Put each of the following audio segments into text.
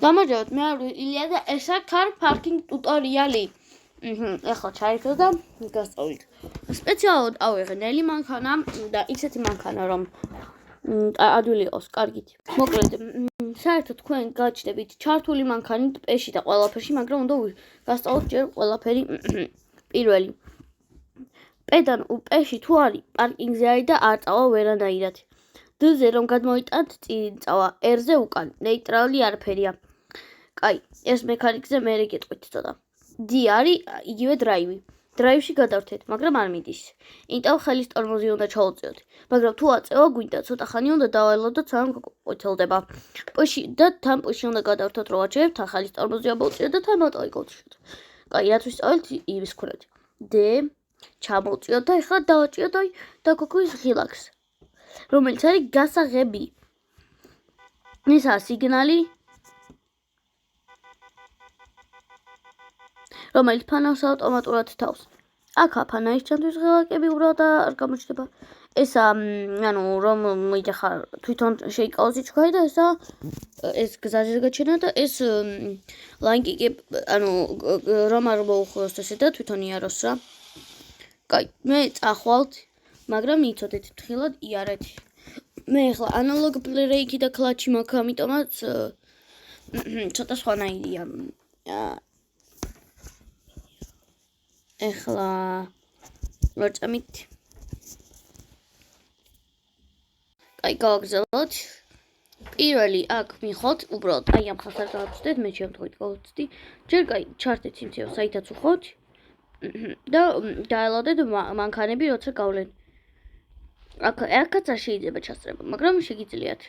გამარჯობათ, მე ვარ ილია და ესა car parking tutorial-ი. ეხლა ჩაიქცეთ და გასწავლით. სპეციალურად ავიღე ნელი მანქანა და ისეთი მანქანა, რომ ადვილი იყოს, კარგით. მოკლედ, საერთოდ თქვენ გაჩნდებით ჩართული მანქანით პეში და ყველაფერში, მაგრამ უნდა გასწავლოთ ჯერ ყველაფერი პირველი. პედან პეში თუ არის პარკინგზე არის და არ წავა ვერანაირად. D-ზე რომ გადმოიტანთ წინ წავა, R-ზე უკან, ნეიტრალი არაფერია. კაი, ეს მექანიკზე მე გეტყვით ცოტა. D არის იგივე დრაივი. დრაივში გადავთეთ, მაგრამ არ მიდის. იმიტომ ხელის ტორმოზი უნდა ჩაუწიოთ. მაგრამ თუ აწევა გვინდა, ცოტა ხანი უნდა დავალოდოთ, სანამ გაკოთელდება. პუში და თან პუში უნდა გადავთოთ, რომ აჩვენებთ, თან ხელის ტორმოზი ამოვწიოთ და თან მოტოი გავუშვით. კაი, რათვის სწავლეთ იმის ქურეთ. D ჩამოვწიოთ და ეხლა დავაჭიოთ და გოქვის ღილაკს. რომელიც არის გასაღები. ესაა სიგნალი, რომელიც ფანავს ავტომატურად თავს. აქ აფანაის ჩანთვის ღილაკები უბრალოდ არ გამოჩნდება. ესა, რომ მიდიხარ თვითონ შეიკავოს იჩქარი და ეს გზაზე გაჩენა და ეს ლაინკიკი, რომ არ მოუხოს ესე და თვითონ იაროს რა. კაი, მე წახვალთ, მაგრამ იცოდეთ თხილად იარეთ. მე ახლა ანალოგ ბრეიკი და კლაჩი მაქვს, ამიტომაც ცოტა სხვანაირია. ეხლა ვარწამით. კაი, გავაგზავნოთ. პირველი აქ მიხოთ, უბრალოდ აი ამ ხაზს არ გავაცდეთ, მე შემთხვევით გავაცდი. ჯერ კაი, ჩართეთ იმ ციხეს, საითაც უხოთ და დაელოდეთ მანქანები, როცა გავლენ. აქაც არ შეიძლება ჩასწრება, მაგრამ შეგიძლიათ.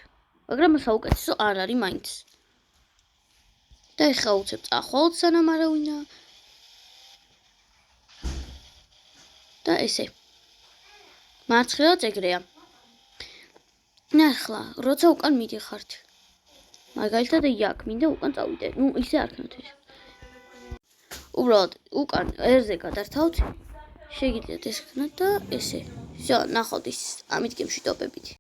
მაგრამ საუკეთესო არ არის მაინც. და ეხლა უცებ წახვალთ, სანამ არავინა. და ესე. მარცხნივაც ეგრეა. ნახლა, როცა უკან მიდიხართ. მაგალითად იქ მინდა უკან წავიდე. ისე არ ქნათ ეს. უბრალოდ უკან R-ზე გადართავთ. შეგიძლიათ ეს ქნათ და ესე. всё, ნახოთ ის ამით გემშვიდობებით.